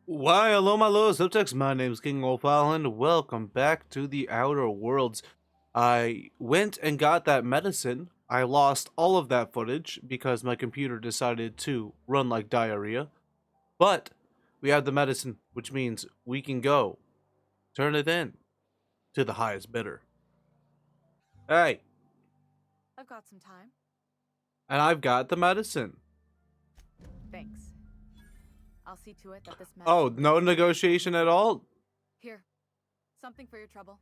Why, hello, my little subjects. My name's King Wolfal, and welcome back to the Outer Worlds. I went and got that medicine. I lost all of that footage because my computer decided to run like diarrhea. But we have the medicine, which means we can go turn it in to the highest bidder. Hey, I've got some time. and I've got the medicine. Thanks. I'll see to it that this medicine... Oh, no negotiation at all? Here. Something for your trouble.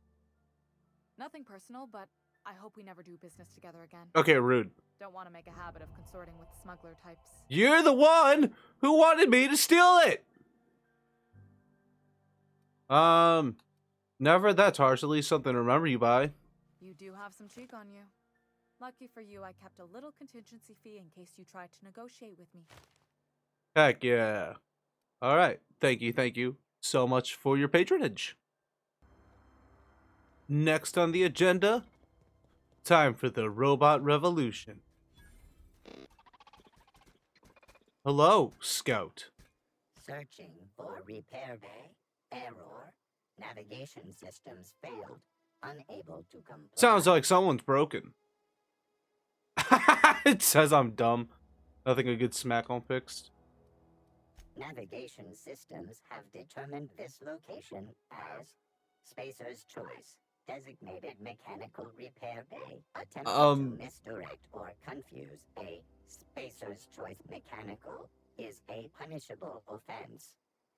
Nothing personal, but I hope we never do business together again. Okay, rude. Don't want to make a habit of consorting with smuggler types. You're the one who wanted me to steal it! Never that's harsh. At least something to remember you by. You do have some cheek on you. Lucky for you, I kept a little contingency fee in case you tried to negotiate with me. Heck yeah. Alright, thank you so much for your patronage. Next on the agenda, time for the robot revolution. Hello, Scout. Searching for repair bay. Error. Navigation systems failed. Unable to comply. Sounds like someone's broken. It says I'm dumb. Nothing a good smack on fixed. Navigation systems have determined this location as Spacer's Choice. Designated mechanical repair bay. Attempting to misdirect or confuse a Spacer's Choice mechanical is a punishable offense.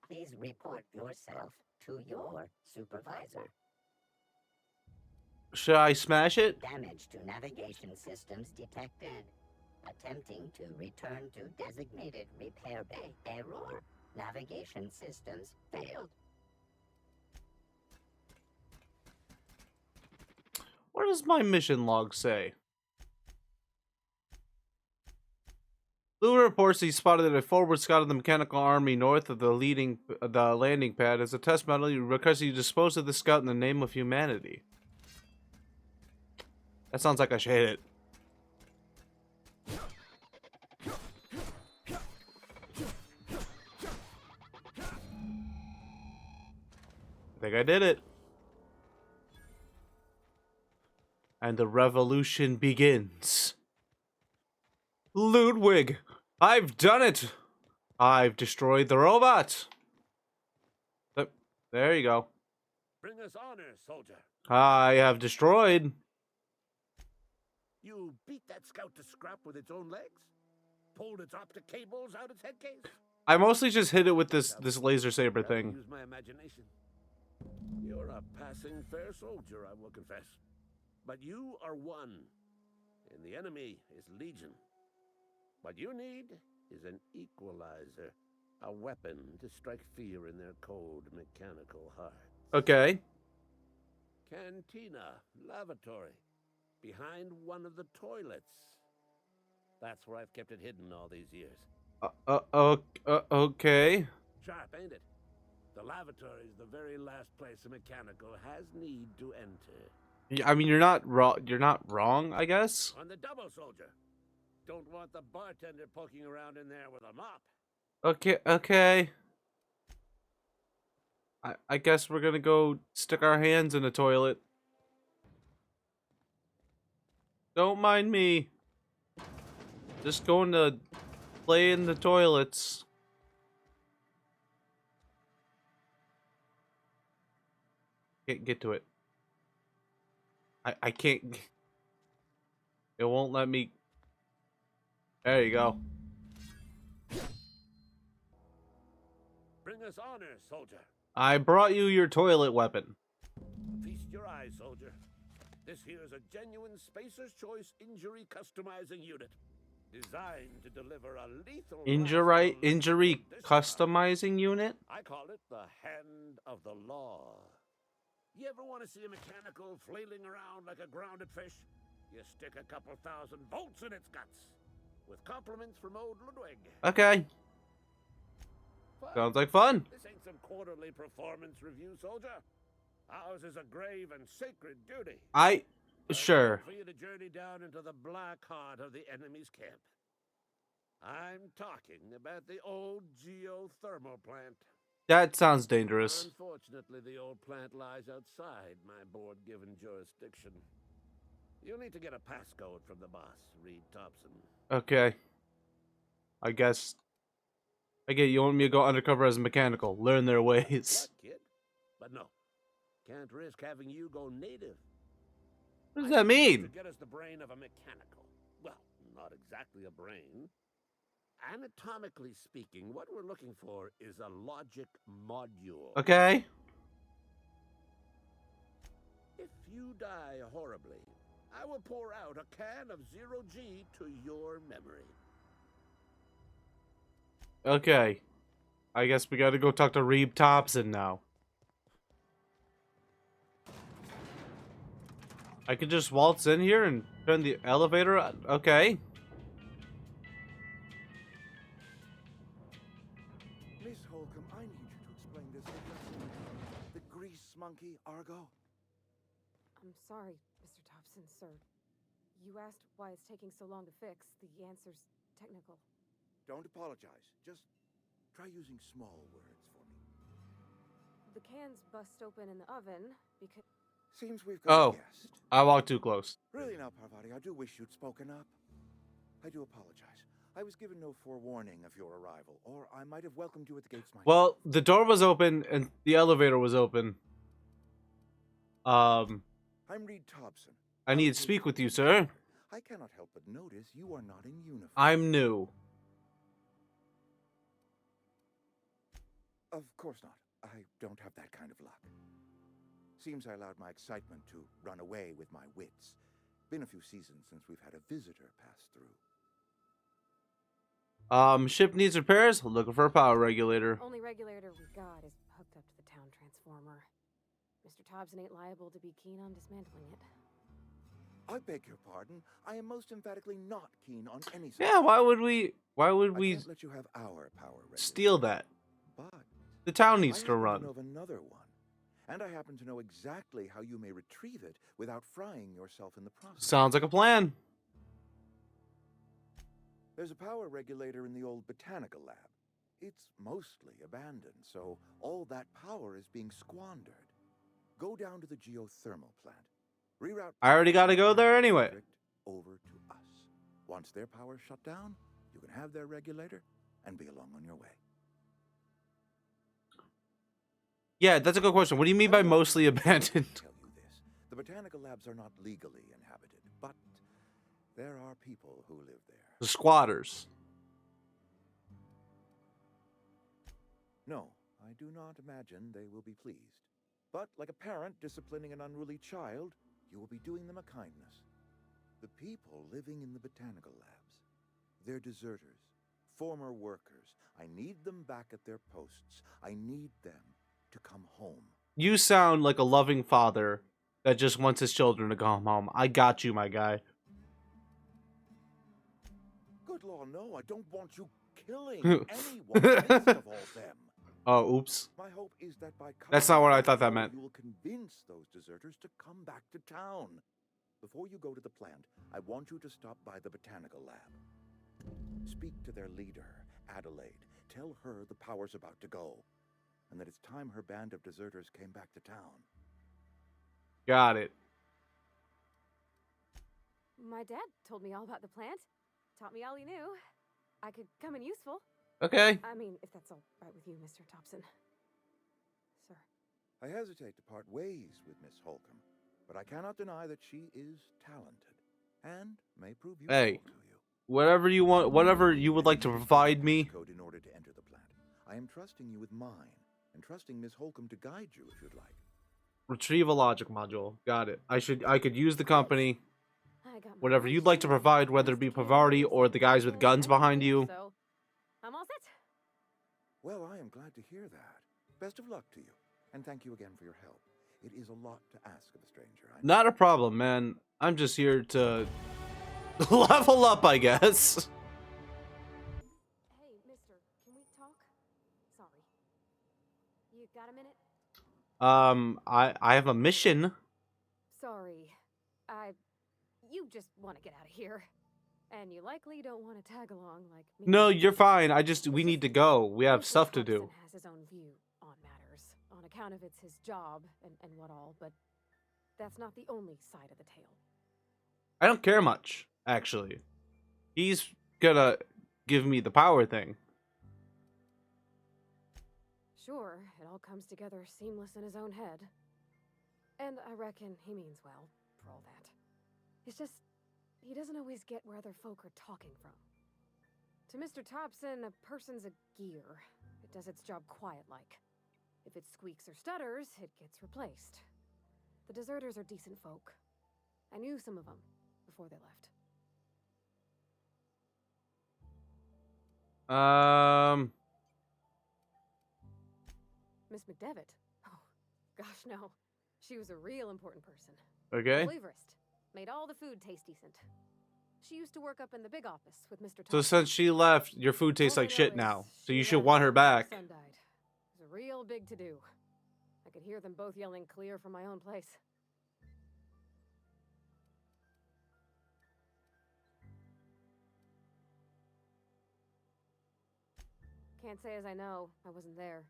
Please report yourself to your supervisor. Should I smash it? Damage to navigation systems detected. Attempting to return to designated repair bay. Error. Navigation systems failed. What does my mission log say? Lou reports he spotted a forward scout of the mechanical army north of the landing pad. As a test medal, he requests you dispose of the scout in the name of humanity. That sounds like I should hit it. I think I did it. And the revolution begins. Ludwig, I've done it. I've destroyed the robot. There you go. Bring us honor, soldier. I have destroyed. You beat that scout to scrap with its own legs? Pulled its optic cables out its head case? I mostly just hit it with this laser saber thing. Use my imagination. You're a passing fair soldier, I will confess. But you are one, and the enemy is legion. What you need is an equalizer, a weapon to strike fear in their cold mechanical hearts. Okay. Cantina, lavatory, behind one of the toilets. That's where I've kept it hidden all these years. Okay. Sharp, ain't it? The lavatory is the very last place a mechanical has need to enter. I mean, you're not wrong. You're not wrong, I guess. On the double, soldier. Don't want the bartender poking around in there with a mop. Okay. I guess we're gonna go stick our hands in the toilet. Don't mind me. Just going to play in the toilets. Can't get to it. I can't. It won't let me. There you go. Bring us honor, soldier. I brought you your toilet weapon. Feast your eyes, soldier. This here is a genuine Spacer's Choice injury customizing unit. Designed to deliver a lethal injury customizing unit? I call it the hand of the law. You ever want to see a mechanical flailing around like a grounded fish? You stick a couple thousand volts in its guts. With compliments from old Ludwig. Okay. Fun. Sounds like fun. This ain't some quarterly performance review, soldier. Ours is a grave and sacred duty. Sure. For you to journey down into the black heart of the enemy's camp. I'm talking about the old geothermal plant. That sounds dangerous. Unfortunately, the old plant lies outside my board-given jurisdiction. You'll need to get a passcode from the boss, Reed Thompson. Okay. I guess. I get you want me to go undercover as a mechanical, learn their Luck, ways. kid. But no, can't risk having you go native. What does I that need you mean? to get us the brain of a mechanical. Well, not exactly a brain. Anatomically speaking, what we're looking for is a logic module. Okay. If you die horribly, I will pour out a can of 0G to your memory. Okay. I guess we gotta go talk to Reed Thompson now. I could just waltz in here and turn the elevator on? Okay. Miss Holcomb, I need you to explain this to the grease monkey, Argo. I'm sorry, Mr. Thompson, sir. You asked why it's taking so long to fix. The answer's technical. Don't apologize. Just try using small words for me. The cans bust open in the oven because... Seems we've got Oh. a guest. I walked too close. Really now, Parvati, I do wish you'd spoken up. I do apologize. I was given no forewarning of your arrival, or I might have welcomed you at the gates myself. Well, the door was open and the elevator was open. I'm Reed Thompson. I need to speak with you, sir. I cannot help but notice you are not in uniform. I'm new. Of course not. I don't have that kind of luck. Seems I allowed my excitement to run away with my wits. Been a few seasons since we've had a visitor pass through. Ship needs repairs. Looking for a power regulator. Only regulator we got is hooked up to the town transformer. Mr. Thompson ain't liable to be keen on dismantling it. I beg your pardon. I am most emphatically not keen on any. Yeah, why would we I can't let you have our power regulator. steal that? But The town I needs to happen run. to know of another one, and I happen to know exactly how you may retrieve it without frying yourself in the process. Sounds like a plan. There's a power regulator in the old botanical lab. It's mostly abandoned, so all that power is being squandered. Go down to the geothermal plant. Reroute. I already gotta go there anyway. District over to us. Once their power's shut down, you can have their regulator and be along on your way. Yeah, that's a good question. What do you mean by mostly abandoned? Tell you this. The botanical labs are not legally inhabited, but there are people who live there. The squatters. No, I do not imagine they will be pleased. But like a parent disciplining an unruly child, you will be doing them a kindness. The people living in the botanical labs, they're deserters, former workers. I need them back at their posts. I need them to come home. You sound like a loving father that just wants his children to come home. I got you, my guy. Good Lord, no, I don't want you killing anyone, least of all them. Oh, oops. My hope is that by That's not what I thought that coming meant. you will convince those deserters to come back to town. Before you go to the plant, I want you to stop by the botanical lab. Speak to their leader, Adelaide. Tell her the power's about to go, and that it's time her band of deserters came back to town. Got it. My dad told me all about the plant. Taught me all he knew. I could come in useful. Okay. I mean, if that's all right with you, Mr. Thompson. Sir. I hesitate to part ways with Miss Holcomb, but I cannot deny that she is talented and may prove useful Hey. to you. Whatever you want, whatever you would like to provide me. Code in order to enter the plant. I am trusting you with mine, and trusting Miss Holcomb to guide you if you'd like. Retrieve a logic module. Got it. I could use the company. I got my Whatever own you'd like to share. provide, whether it be Pavarti or the guys with guns behind you. So, I'm all set. Well, I am glad to hear that. Best of luck to you, and thank you again for your help. It is a lot to ask of a stranger. I know. Not a problem, man. I'm just here to level up, I guess. Hey, mister, can we talk? Sorry. You got a minute? I have a mission. Sorry. You just want to get out of here. And you likely don't want to tag along like me. No, you're fine. We need to go. We have Mr. stuff to do. Thompson has his own view. on matters, on account of it's his job and what all, but that's not the only side of the tale. I don't care much, actually. He's gonna give me the power thing. Sure, it all comes together seamless in his own head. And I reckon he means well, for all that. It's just, he doesn't always get where other folk are talking from. To Mr. Thompson, a person's a gear. It does its job quiet-like. If it squeaks or stutters, it gets replaced. The deserters are decent folk. I knew some of them before they left. Miss McDevitt? Oh, gosh, no. She was a real important person. Okay. Flavorist. Made all the food taste decent. She used to work up in the big office with Mr. So Thompson. since she left, your food tastes All I like know shit is now. So she you should left want her before her back. son died. It was a real big to-do. I could hear them both yelling clear from my own place. Can't say as I know. I wasn't there.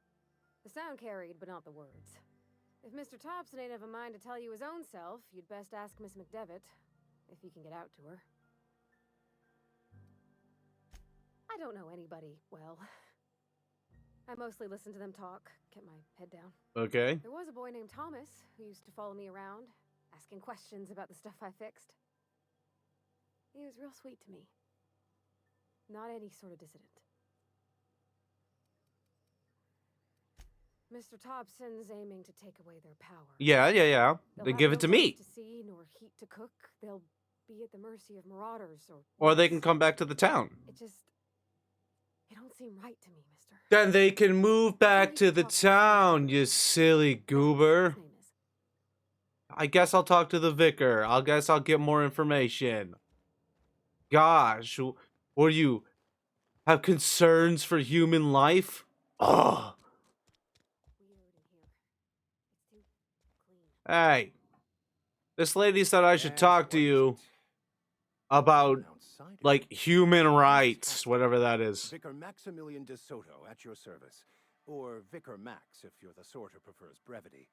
The sound carried, but not the words. If Mr. Thompson ain't of a mind to tell you his own self, you'd best ask Miss McDevitt, if you can get out to her. I don't know anybody well. I mostly listen to them talk, kept my head down. Okay. There was a boy named Thomas who used to follow me around, asking questions about the stuff I fixed. He was real sweet to me. Not any sort of dissident. Mr. Thompson's aiming to take away their power. Yeah. They'll Then have give no it to lights me. to see, nor heat to cook. They'll be at the mercy of marauders Or they wolves. can come back to the town. It don't seem right to me, mister. Then they can move back to the town, you silly goober. His name is. I guess I'll talk to the vicar. I guess I'll get more information. Gosh, what do you have concerns for human life? Ugh. Weird in here. It's too clean. Hey, this lady said I should talk to you about, like, human rights, whatever that is. Vicar Maximilian de Soto at your service. Or Vicar Max, if you're the sort who prefers brevity.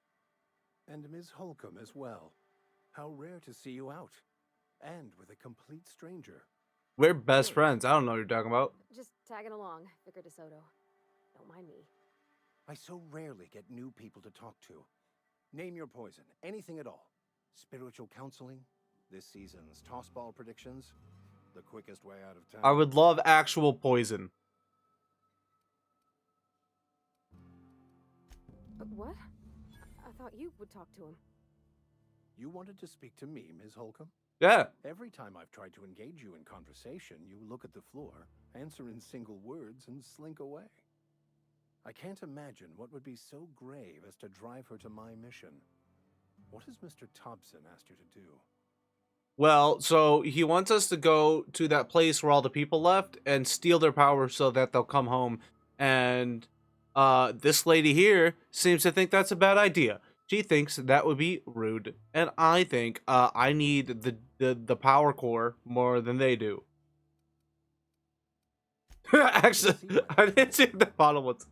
And Ms. Holcomb as well. How rare to see you out. And with a complete stranger. We're best friends. I don't know what you're talking about. Just tagging along, Vicar DeSoto. Don't mind me. I so rarely get new people to talk to. Name your poison, anything at all. Spiritual counseling, this season's tossball predictions, the quickest way out of town. I would love actual poison. What? I thought you would talk to him. You wanted to speak to me, Ms. Holcomb? Yeah. Every time I've tried to engage you in conversation, you look at the floor, answer in single words, and slink away. I can't imagine what would be so grave as to drive her to my mission. What has Mr. Thompson asked you to do? Well, so he wants us to go to that place where all the people left and steal their power so that they'll come home. And this lady here seems to think that's a bad idea. She thinks that would be rude. And I think I need the power core more than they do. Actually, I didn't see the bottom ones.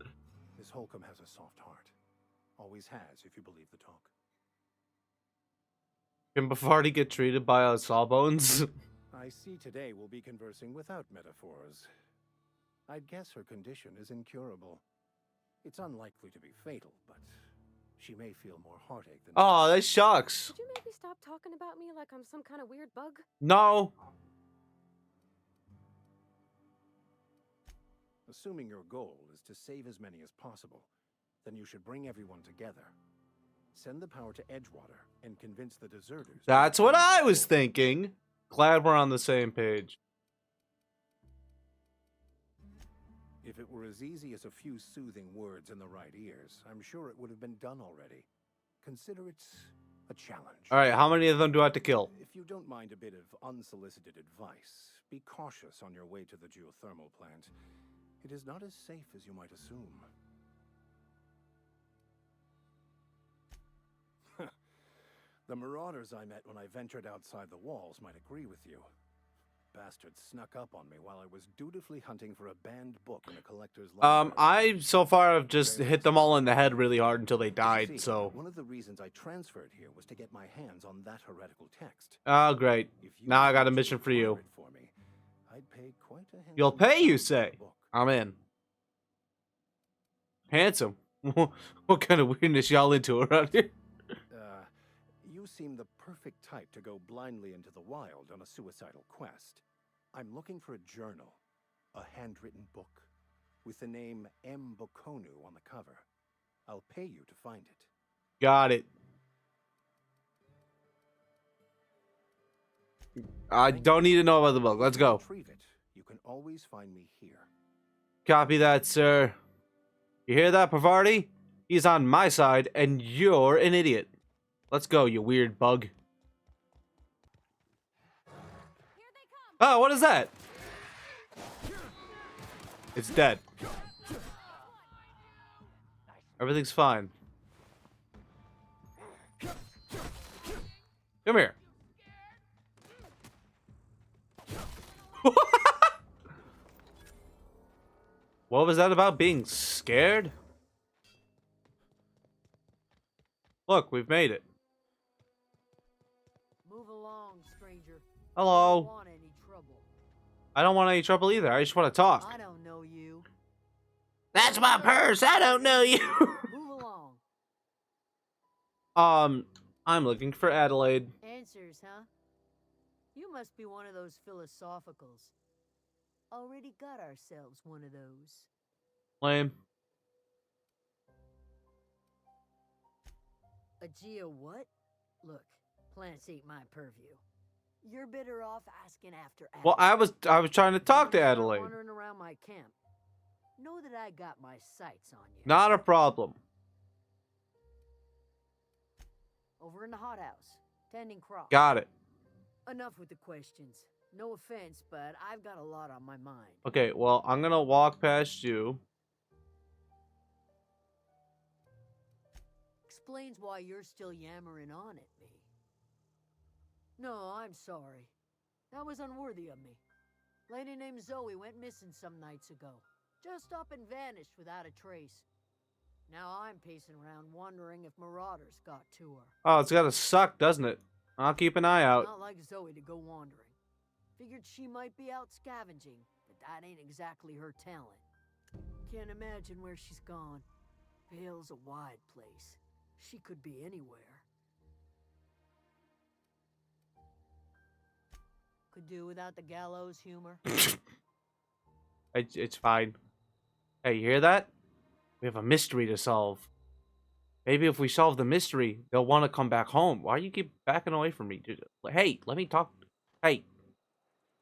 Miss Holcomb has a soft heart. Always has, if you believe the talk. Can Bavardi get treated by sawbones? I see today we'll be conversing without metaphors. I'd guess her condition is incurable. It's unlikely to be fatal, but she may feel more heartache than... Oh, that shucks. Could you maybe stop talking about me like I'm some kind of weird bug? No. Assuming your goal is to save as many as possible, then you should bring everyone together. Send the power to Edgewater and convince the deserters... That's what I was thinking. Glad we're on the same page. If it were as easy as a few soothing words in the right ears, I'm sure it would have been done already. Consider it a challenge. All right, how many of them do I have to kill? If you don't mind a bit of unsolicited advice, be cautious on your way to the geothermal plant. It is not as safe as you might assume. The marauders I met when I ventured outside the walls might agree with you. bastard snuck up on me while I was dutifully hunting for a banned book in a collector's library. I so far have just Very hit them all suspicious. in the head really hard until they You died, see, so. one of the reasons I transferred here was to get my hands on that heretical text. Oh, great. If you Now I got a agreed to mission for you. acquire it for me, I'd pay quite a handsome You'll pay, you sum for say? the book. I'm in. Handsome. What kind of weirdness y'all into around here? You seem the perfect type to go blindly into the wild on a suicidal quest. I'm looking for a journal, a handwritten book, with the name M. Bokonu on the cover. I'll pay you to find it. Got it. I don't need to know about the book. Let's go. Retrieve it. You can always find me here. Copy that, sir. You hear that, Pavarti? He's on my side, and you're an idiot. Let's go, you weird bug. Oh, what is that? It's dead. Everything's fine. Come here. What was that about being scared? Look, we've made it. Move along, stranger. Hello. I don't want any trouble. I don't want any trouble either. I just want to talk. I don't know you. That's my purse. I don't know you. Move along. I'm looking for Adelaide. Answers, huh? You must be one of those philosophicals. Already got ourselves one of those. Lame. A geo what? Look, plants ain't my purview. You're better off asking after Adelaide. Well, I was trying to talk to Start Adelaide. wandering around my camp. Know that I got my sights on you. Not a problem. Over in the hothouse, tending crops. Got it. Enough with the questions. No offense, but I've got a lot on my mind. Okay, well, I'm gonna walk past you. Explains why you're still yammering on at me. No, I'm sorry. That was unworthy of me. Lady named Zoe went missing some nights ago. Just up and vanished without a trace. Now I'm pacing around wondering if marauders got to her. Oh, it's gotta suck, doesn't it? I'll keep an eye out. Not like Zoe to go wandering. Figured she might be out scavenging, but that ain't exactly her talent. Can't imagine where she's gone. Vale's a wide place. She could be anywhere. Could do without the gallows humor. It's fine. Hey, you hear that? We have a mystery to solve. Maybe if we solve the mystery, they'll want to come back home. Why do you keep backing away from me? Dude? Hey, let me talk. Hey,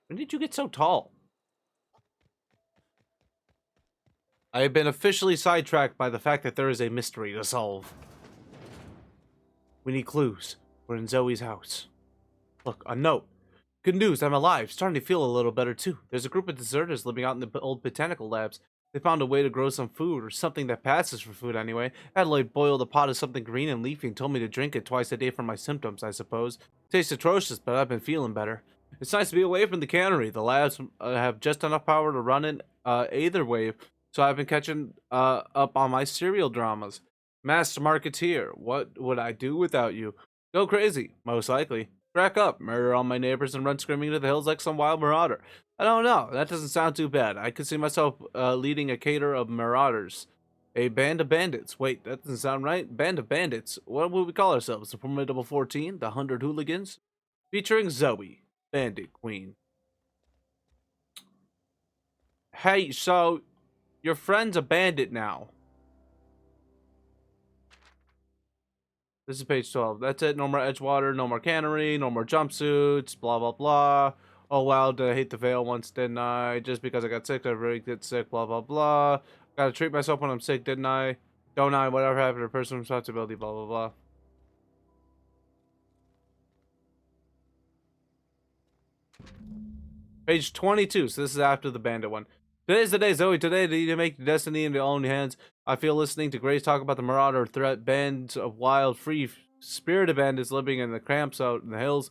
when did you get so tall? I have been officially sidetracked by the fact that there is a mystery to solve. We need clues. We're in Zoe's house. Look, a note. Good news, I'm alive. Starting to feel a little better too. There's a group of deserters living out in the old botanical labs. They found a way to grow some food, or something that passes for food anyway. Adelaide boiled a pot of something green and leafy and told me to drink it twice a day for my symptoms, I suppose. Tastes atrocious, but I've been feeling better. It's nice to be away from the cannery. The labs have just enough power to run an Aether wave, so I've been catching up on my serial dramas. Master Marketeer, what would I do without you? Go crazy, most likely. Crack up, murder all my neighbors, and run screaming to the hills like some wild marauder. I don't know, that doesn't sound too bad. I could see myself leading a cater of marauders. A band of bandits. Wait, that doesn't sound right. Band of bandits. What would we call ourselves? The Formidable 14? The 100 Hooligans? Featuring Zoe, Bandit Queen. Hey, so your friend's a bandit now. This is page 12. That's it. No more Edgewater, no more cannery, no more jumpsuits, blah, blah, blah. Oh, wow, did I hate the veil once, didn't I? Just because I got sick, I really get sick, blah, blah, blah. Gotta treat myself when I'm sick, didn't I? Don't I? Whatever happened to personal responsibility, blah, blah, blah. Page 22. So this is after the bandit one. Today's the day, Zoe. Today, you need to make destiny in your own hands. I feel listening to Grace talk about the marauder threat, bands of wild, free, spirited bandits living in the camps out in the hills.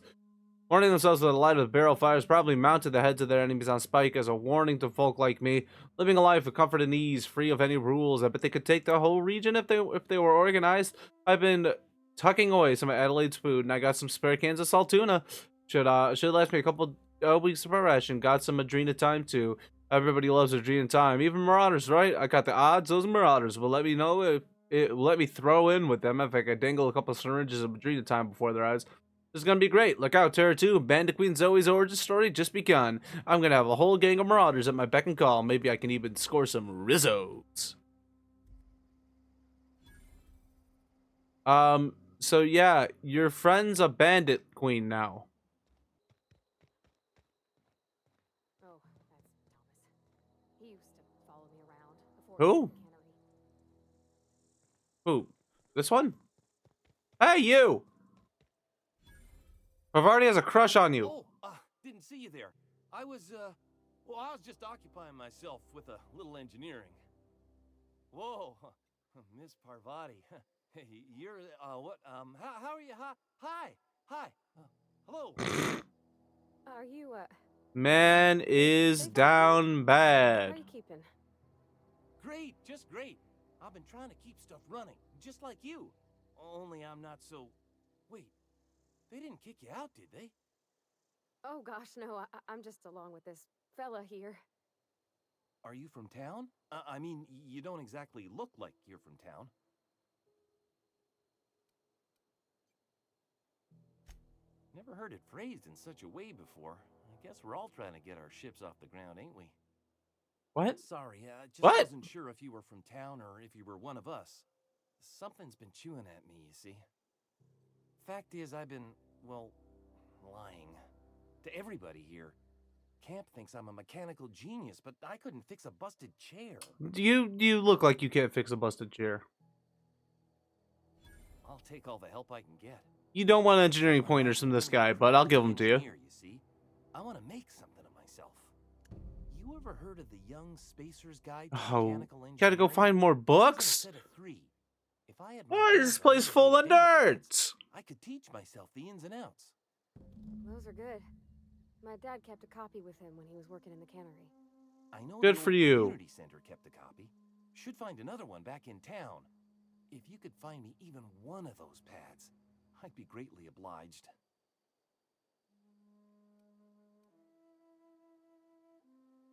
Warning themselves with the light of the barrel fires probably mounted the heads of their enemies on spike as a warning to folk like me, living a life of comfort and ease, free of any rules. I bet they could take the whole region if they were organized. I've been tucking away some of Adelaide's food, and I got some spare cans of salt tuna. Should last me a couple weeks of ration. Got some Adrena time too. Everybody loves Adrena time, even Marauders, right? I got the odds. Those Marauders will let me know if it will let me throw in with them if I could dangle a couple syringes of Adrena time before their eyes. This is gonna be great. Look out, Terror 2. Bandit Queen Zoe's origin story just begun. I'm gonna have a whole gang of Marauders at my beck and call. Maybe I can even score some Rizzos. So yeah, your friend's a Bandit Queen now. Oh, that's Thomas. He used to follow me around before Who? the cannery. Who? This one? Hey, you! Pavardi has a crush on you. Oh, didn't see you there. I was just occupying myself with a little engineering. Whoa, Miss Parvati. Hey, you're, what, how are you? Hi. Hello. Are you, Man is down how bad. are you keeping? Great, just great. I've been trying to keep stuff running, just like you. Only I'm not so... Wait, they didn't kick you out, did they? Oh gosh, no, I'm just along with this fella here. Are you from town? I mean, you don't exactly look like you're from town. Never heard it phrased in such a way before. I guess we're all trying to get our ships off the ground, ain't we? What? Sorry, just What? wasn't sure if you were from town or if you were one of us. Something's been chewing at me, you see. Fact is, I've been, well, lying. To everybody here. Camp thinks I'm a mechanical genius, but I couldn't fix a busted chair. You look like you can't fix a busted chair. I'll take all the help I can get. You don't want engineering pointers from this guy, but I'll give them to you. Engineer, you see. I want to make something of myself. You ever heard of the Young Spacer's Guide to Oh, Mechanical Engineering? gotta go find more It's a books? set of 3. If I had my Why is this hands on place those full of data pads, nerds? I could teach myself the ins and outs. Those are good. My dad kept a copy with him when he was working in the cannery. I know Good the for old you. community center kept a copy. Should find another one back in town. If you could find me even one of those pads, I'd be greatly obliged.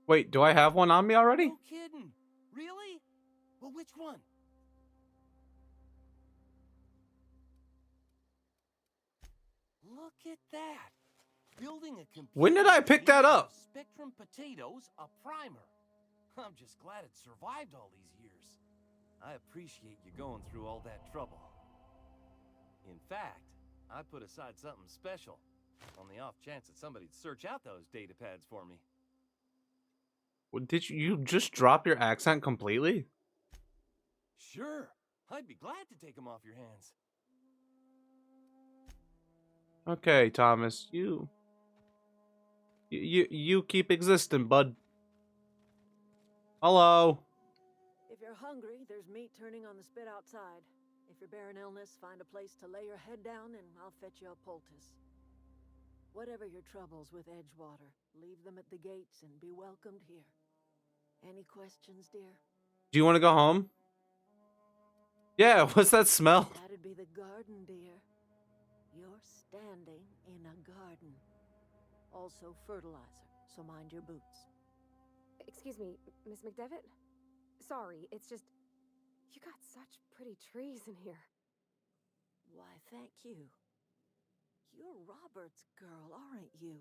Wait, do I have one on me already? No kidding. Really? Well, which one? Look at that. Building a computer. When did I pick that up? Spectrum potatoes, a primer. I'm just glad it survived all these years. I appreciate you going through all that trouble. In fact, I put aside something special on the off chance that somebody'd search out those data pads for me. Did you just drop your accent completely? Sure, I'd be glad to take them off your hands. Okay, Thomas, you keep existing, bud. Hello. If you're hungry, there's meat turning on the spit outside. If you're bearing illness, find a place to lay your head down and I'll fetch you a poultice. Whatever your troubles with Edgewater, leave them at the gates and be welcomed here. Any questions, dear? Do you want to go home? Yeah, what's that smell? That'd be the garden, dear. You're standing in a garden. Also fertilizer, so mind your boots. Excuse me, Miss McDevitt? Sorry, it's just... You got such pretty trees in here. Why, thank you. You're Robert's girl, aren't you?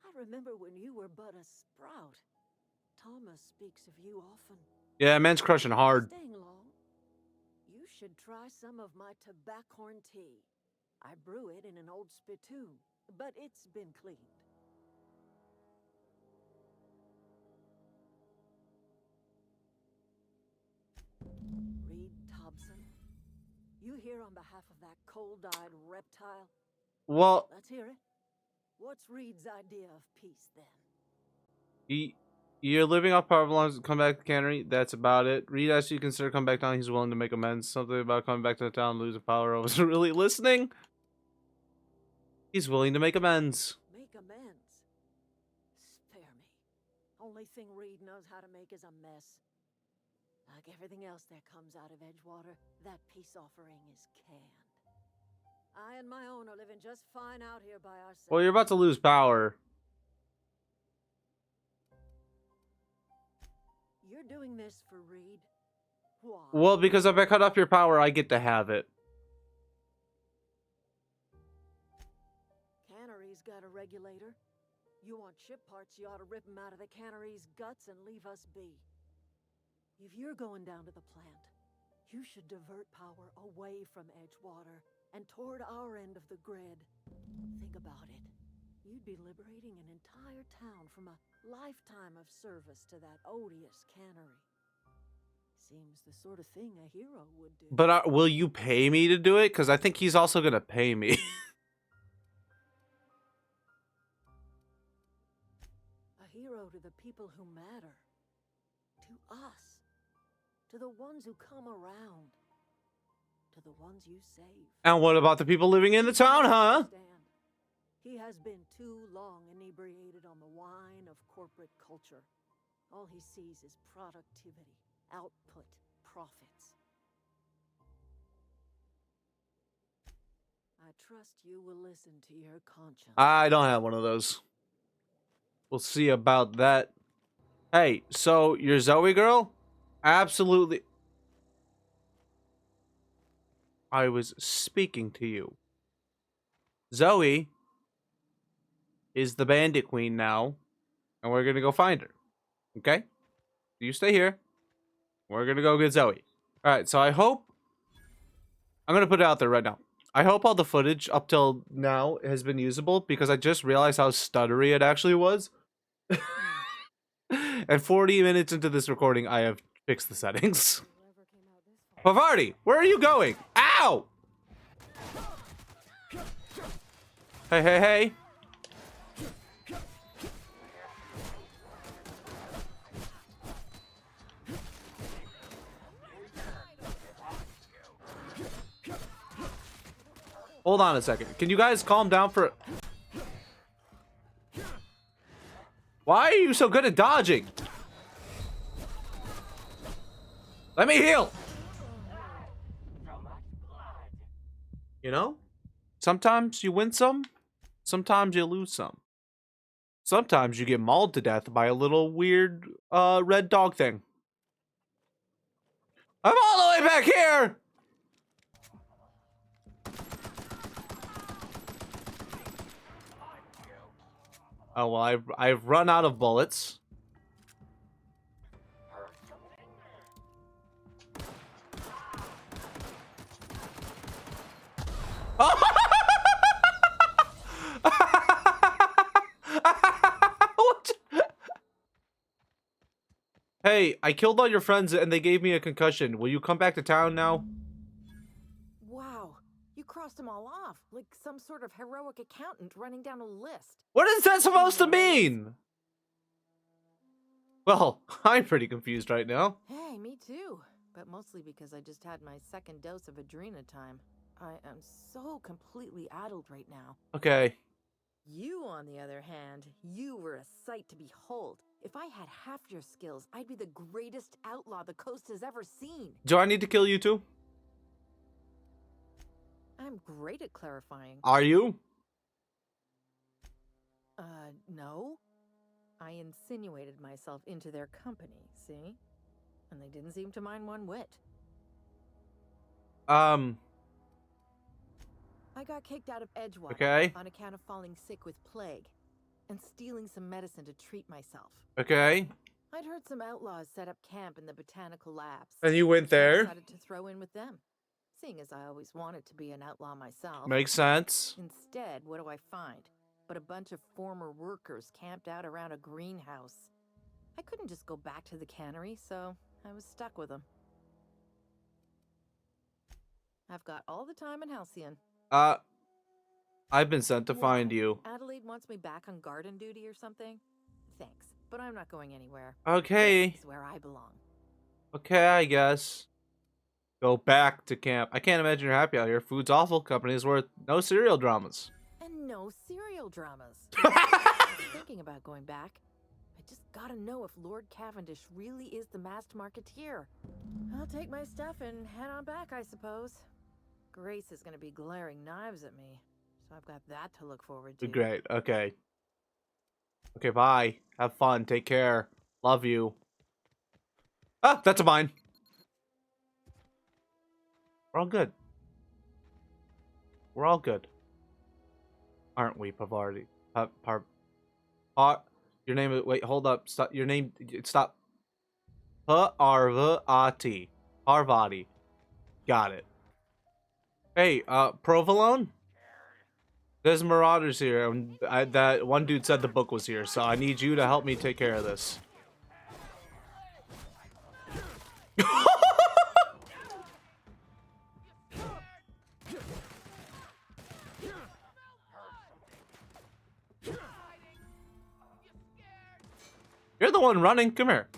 I remember when you were but a sprout. Thomas speaks of you often. Yeah, man's crushing hard. Staying long? You should try some of my tobaccorn tea. I brew it in an old spittoon, but it's been cleaned. Reed Thompson, you here on behalf of that cold-eyed reptile? Well, Let's hear it. What's Reed's idea of peace, then? you're living off power belongs to come back to the cannery. That's about it. Reed asked you to consider coming back down. He's willing to make amends. Something about coming back to the town, losing power. I wasn't really listening. He's willing to make amends. Make amends? Spare me. Only thing Reed knows how to make is a mess. Like everything else that comes out of Edgewater, that peace offering is canned. I and my own are living just fine out here by ourselves. Well, you're about to lose power. You're doing this for Reed? Why? Well, because if I cut off your power, I get to have it. Cannery's got a regulator. You want ship parts, you ought to rip them out of the cannery's guts and leave us be. If you're going down to the plant, you should divert power away from Edgewater and toward our end of the grid. Think about it. You'd be liberating an entire town from a lifetime of service to that odious cannery. Seems the sort of thing a hero would do. But will you pay me to do it? Because I think he's also going to pay me. A hero to the people who matter. To us. To the ones who come around. To the ones you save. And what about the people living in the town, huh? He has been too long inebriated on the wine of corporate culture. All he sees is productivity, output, profits. I trust you will listen to your conscience. I don't have one of those. We'll see about that. Hey, so you're Zoe girl? Absolutely. I was speaking to you. Zoe is the bandit queen now, and we're gonna go find her. Okay? You stay here. We're gonna go get Zoe. Alright, so I hope... I'm gonna put it out there right now. I hope all the footage up till now has been usable, because I just realized how stuttery it actually was. And 40 minutes into this recording, I have fixed the settings. Pavardi, where are you going? Ow! Hey, hey, hey. Hold on a second. Can you guys calm down for... Why are you so good at dodging? Let me heal. You know? Sometimes you win some. Sometimes you lose some. Sometimes you get mauled to death by a little weird red dog thing. I'm all the way back here! Oh, well, I've run out of bullets. Hey, I killed all your friends and they gave me a concussion. Will you come back to town now? Wow, you crossed them all off, like some sort of heroic accountant running down a list. What is that supposed to mean? Well, I'm pretty confused right now. Hey, me too. But mostly because I just had my second dose of adrenatime. I am so completely addled right now. Okay. You, on the other hand, you were a sight to behold. If I had half your skills, I'd be the greatest outlaw the coast has ever seen. Do I need to kill you too? I'm great at clarifying. Are you? No. I insinuated myself into their company, see? And they didn't seem to mind one whit. I got kicked out of Edgewater Okay. on account of falling sick with plague and stealing some medicine to treat myself. Okay. I'd heard some outlaws set up camp in the botanical labs. And you went So I there? decided to throw in with them, seeing as I always wanted to be an outlaw myself. Makes sense. Instead, what do I find? But a bunch of former workers camped out around a greenhouse. I couldn't just go back to the cannery, so I was stuck with them. I've got all the time in Halcyon. I've been sent to find Why? you. Adelaide wants me back on garden duty or something? Thanks, but I'm not going anywhere. Okay. This is where I belong. Okay, I guess. Go back to camp. I can't imagine you're happy out here. Food's awful. Company's worth no cereal dramas. And no serial dramas. I was thinking about going back. I just gotta know if Lord Cavendish really is the masked marketeer. I'll take my stuff and head on back, I suppose. Grace is gonna be glaring knives at me, so I've got that to look forward to. Great. Okay. Okay, bye. Have fun. Take care. Love you. Ah, that's a mine. We're all good. We're all good. Aren't we, Pavardi? Your name is... Wait, hold up. Stop. Your name... Stop. Parvati. Parvati. Got it. Hey, Provolone? There's marauders here, and that one dude said the book was here, so I need you to help me take care of this. You're the one running. Come here.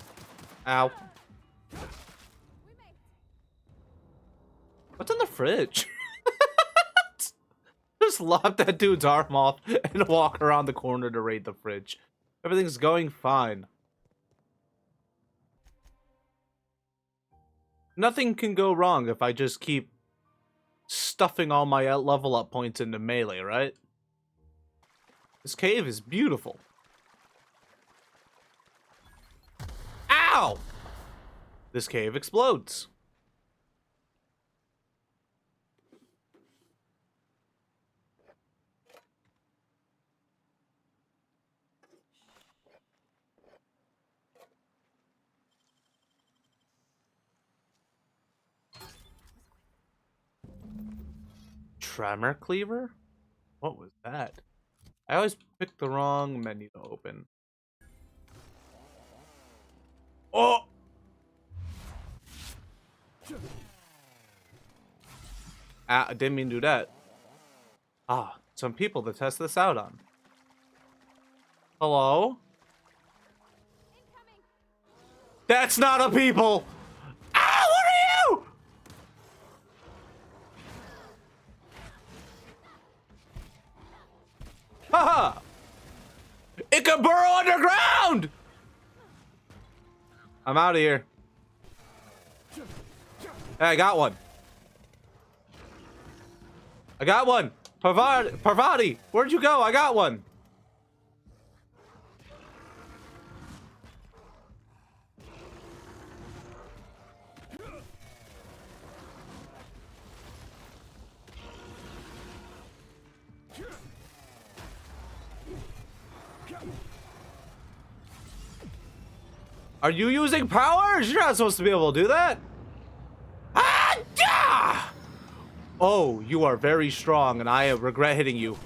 Ow. What's in the fridge? Just lop that dude's arm off and walk around the corner to raid the fridge. Everything's going fine. Nothing can go wrong if I just keep stuffing all my level up points into melee, right? This cave is beautiful. Ow! This cave explodes. Tremor cleaver? What was that? I always pick the wrong menu to open. Oh! Ah, I didn't mean to do that. Ah, some people to test this out on. Hello? That's not a people! Ah, what are you? Haha! It can burrow underground! I'm out of here. Hey, I got one. I got one. Parvati, where'd you go? I got one. Are you using powers? You're not supposed to be able to do that. Ah! Yeah! Oh, you are very strong, and I regret hitting you.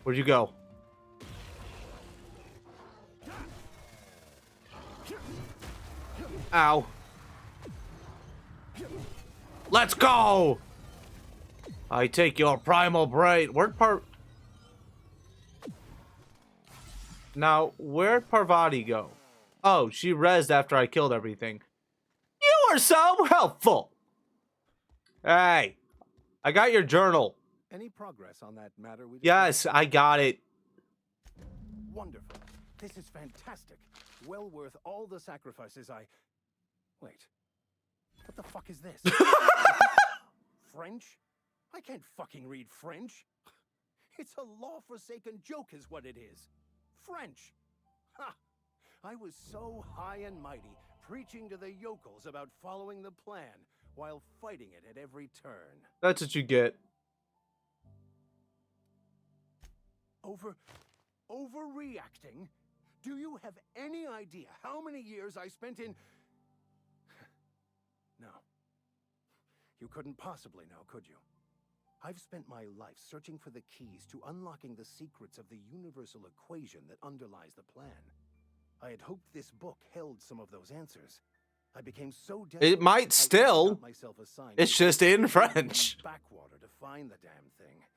Where'd you go? Ow. Let's go! I take your primal brain. Now, where'd Parvati go? Oh, she rezzed after I killed everything. You are so helpful! Hey, I got your journal. Any progress on that matter? Yes, I got it. Wonderful. This is fantastic. Well worth all the sacrifices I... Wait. What the fuck is this? French? I can't fucking read French. It's a law-forsaken joke is what it is. French. Ha! I was so high and mighty, preaching to the yokels about following the plan, while fighting it at every turn. That's what you get. Overreacting? Do you have any idea how many years I spent in... No. You couldn't possibly know, could you? I've spent my life searching for the keys to unlocking the secrets of the universal equation that underlies the plan. I had hoped this book held some of those answers. I became so desperate. It might still. It's just in French. Backwater to find the damn thing.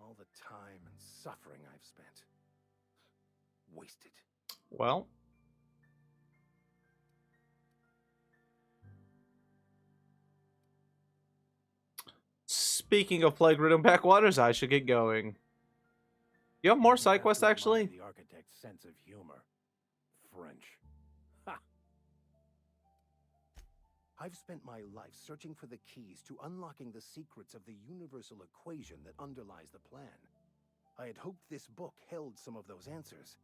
All the time and suffering I've spent. Wasted. Well. speaking of plague-ridden backwaters, I should get going. You have more side quests, actually? The architect's sense of humor. French. Ha! I've spent my life searching for the keys to unlocking the secrets of the universal equation that underlies the plan. I had hoped this book held some of those answers.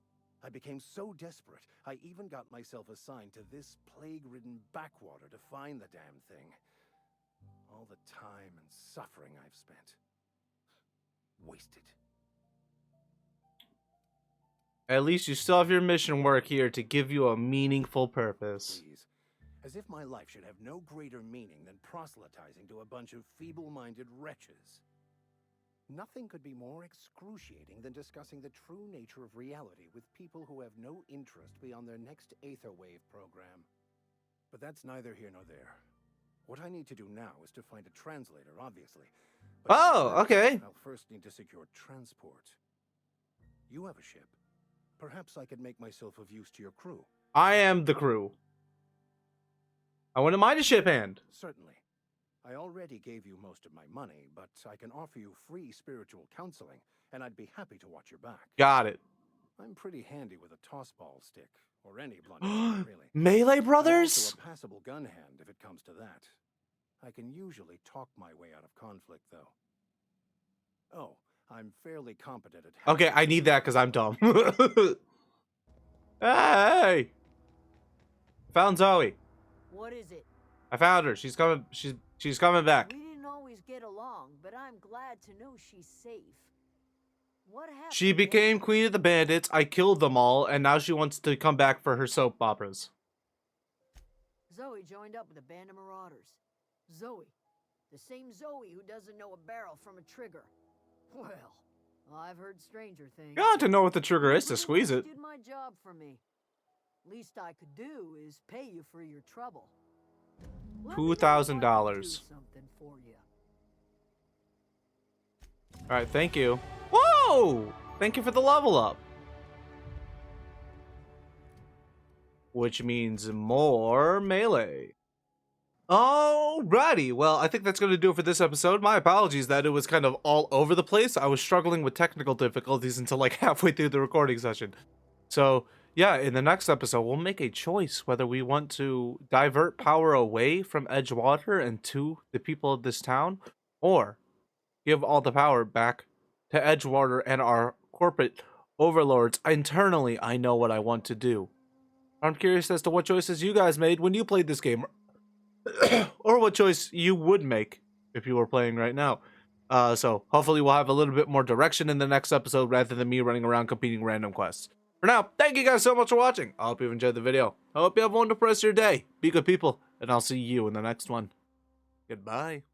I became so desperate, I even got myself assigned to this plague-ridden backwater to find the damn thing. All the time and suffering I've spent. Wasted. At least you still have your mission work here to give you a meaningful purpose. Please. As if my life should have no greater meaning than proselytizing to a bunch of feeble-minded wretches. Nothing could be more excruciating than discussing the true nature of reality with people who have no interest beyond their next Aether Wave program. But that's neither here nor there. What I need to do now is to find a translator, obviously. But okay. I'll first need to secure transport. You have a ship. Perhaps I could make myself of use to your crew. I am the crew. I wouldn't mind a ship hand. Certainly. I already gave you most of my money, but I can offer you free spiritual counseling, and I'd be happy to watch your back. Got it. I'm pretty handy with a tossball stick, or any blunt, really. Melee brothers? I'm also a passable gun hand if it comes to that. I can usually talk my way out of conflict, though. Oh, I'm fairly competent at... Okay, I need that because I'm dumb. Hey! Found Zoe. What is it? I found her. She's coming. She's coming back. We didn't always get along, but I'm glad to know she's safe. What happened? She became queen of the bandits. I killed them all, and now she wants to come back for her soap operas. Zoe joined up with a band of marauders. Zoe. The same Zoe who doesn't know a barrel from a trigger. Well, I've heard stranger things. You ought to know what the trigger is to squeeze it. Did my job for me. Least I could do is pay you for your trouble. $2,000. Something for you. All right, thank you. Whoa! Thank you for the level up. Which means more melee. Alrighty, well, I think that's going to do it for this episode. My apologies that it was kind of all over the place. I was struggling with technical difficulties until like halfway through the recording session. So, yeah, in the next episode, we'll make a choice whether we want to divert power away from Edgewater and to the people of this town, or give all the power back to Edgewater and our corporate overlords. Internally, I know what I want to do. I'm curious as to what choices you guys made when you played this game, or what choice you would make if you were playing right now. So hopefully we'll have a little bit more direction in the next episode rather than me running around completing random quests. For now, thank you guys so much for watching. I hope you enjoyed the video. I hope you have a wonderful rest of your day. Be good people, and I'll see you in the next one. Goodbye.